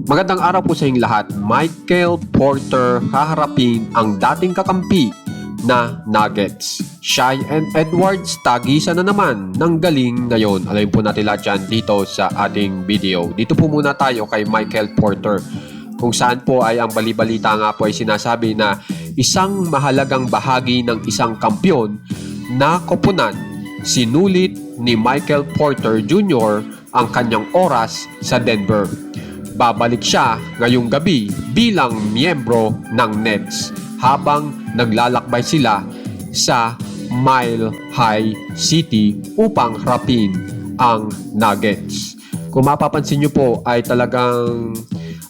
Magandang araw po sa inyong lahat. Michael Porter haharapin ang dating kakampi na Nuggets. Shai and Edwards tagisan na naman ng galing ngayon. Alamin po natin lahat yan dito sa ating video. Dito po muna tayo kay Michael Porter, kung saan po ay ang balibalita nga po ay sinasabi na isang mahalagang bahagi ng isang kampyon na koponan, sinulit ni Michael Porter Jr. ang kanyang oras sa Denver. Babalik siya ngayong gabi bilang miyembro ng Nets habang naglalakbay sila sa Mile High City upang harapin ang Nuggets. Kung mapapansin nyo po ay talagang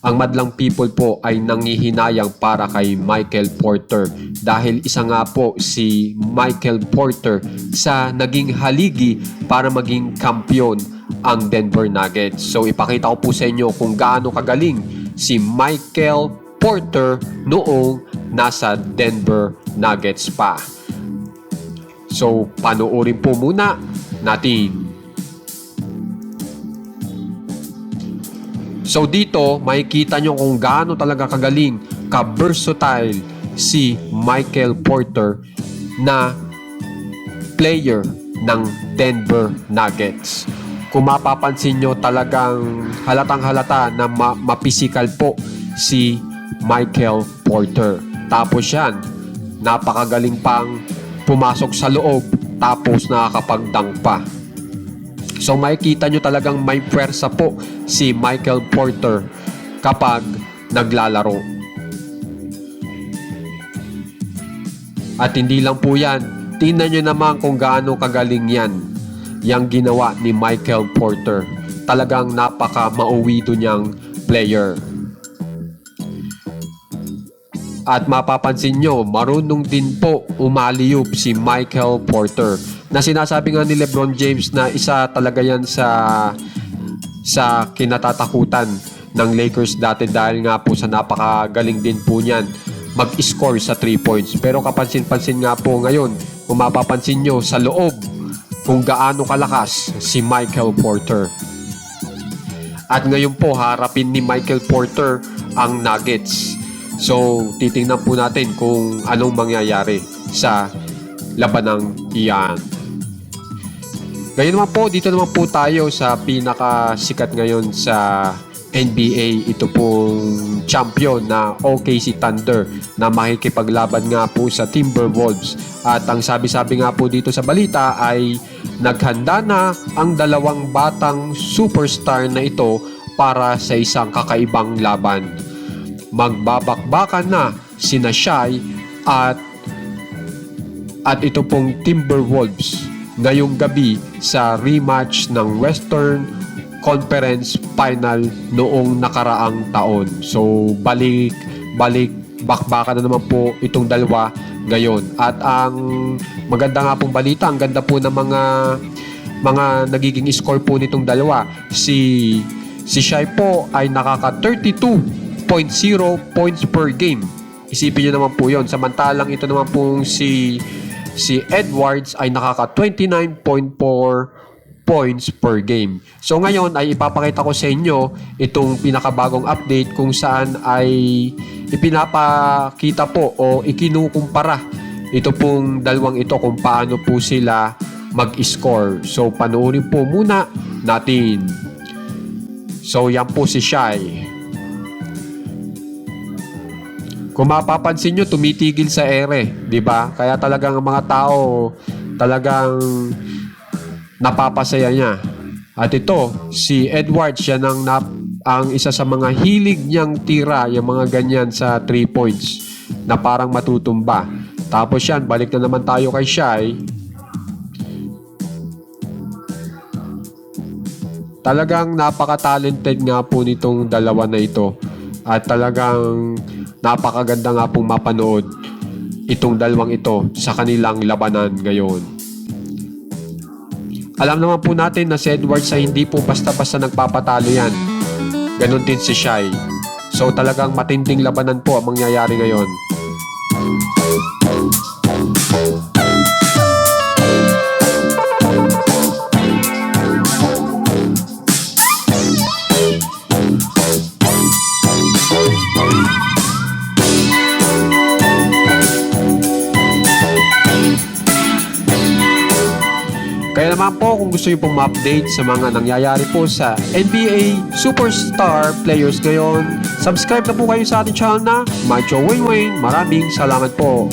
ang madlang people po ay nangihinayang para kay Michael Porter dahil isa nga po si Michael Porter sa naging haligi para maging kampiyon ang Denver Nuggets. So ipakita ko po sa inyo kung gaano kagaling si Michael Porter noong nasa Denver Nuggets pa. So panoorin po muna natin. So dito makikita nyo kung gaano talaga kagaling, ka-versatile si Michael Porter na player ng Denver Nuggets. Kung mapapansin nyo, talagang halatang halata na mapisikal po si Michael Porter. Tapos yan, napakagaling pang pumasok sa loob tapos nakakapag-dunk pa. So makikita nyo talagang may pwersa po si Michael Porter kapag naglalaro. At hindi lang po yan, tingnan nyo naman kung gaano kagaling yan yang ginawa ni Michael Porter. Talagang napaka mauwido niyang player. At mapapansin nyo, marunong din po umaliyup si Michael Porter, na sinasabi nga ni LeBron James na isa talaga yan sa kinatatakutan ng Lakers dati dahil nga po sa napakagaling din po niyan mag-score sa 3 points. Pero kapansin-pansin nga po ngayon, kung mapapansin nyo sa loob, kung gaano kalakas si Michael Porter. At ngayon po harapin ni Michael Porter ang Nuggets. So titingnan po natin kung anong mangyayari sa labanang iyan. Ngayon naman po, dito naman po tayo sa pinakasikat ngayon sa NBA. Ito pong champion na OKC Thunder na makikipaglaban nga po sa Timberwolves. At ang sabi-sabi nga po dito sa balita ay naghanda na ang dalawang batang superstar na ito para sa isang kakaibang laban. Magbabakbakan na sina Shai at ito pong Timberwolves ngayong gabi sa rematch ng Western Conference Final noong nakaraang taon. So bakbakan na naman po itong dalawa ngayon. At ang maganda nga pong balita, ang ganda po ng mga nagiging score po nitong dalawa. Si Shai po ay nakaka 32.0 points per game. Isipin nyo naman po yon. Samantalang ito naman pong si Edwards ay nakaka 29.4 points per game. So ngayon ay ipapakita ko sa inyo itong pinakabagong update kung saan ay ipinapakita po o ikinukumpara ito pong dalawang ito kung paano po sila mag-score. So panoorin po muna natin. So yan po si Shai. Kung mapapansin nyo, tumitigil sa ere, di ba? Kaya talagang ang mga tao talagang napapasaya niya. At ito, si Edwards, yan ang isa sa mga hilig niyang tira, yung mga ganyan sa 3 points na parang matutumba. Tapos yan, balik na naman tayo kay Shai. Talagang napaka-talented nga po nitong dalawa na ito. At talagang napakaganda nga pong mapanood itong dalawang ito sa kanilang labanan ngayon. Alam naman po natin na si Edwards ay hindi po basta-basta nagpapatalo yan. Ganon din si Shai. So talagang matinding labanan po ang mangyayari ngayon. naman po kung gusto niyo pong ma-update sa mga nangyayari po sa NBA Superstar players ngayon, subscribe na po kayo sa ating channel na Macho Wayne Wayne. Maraming salamat po.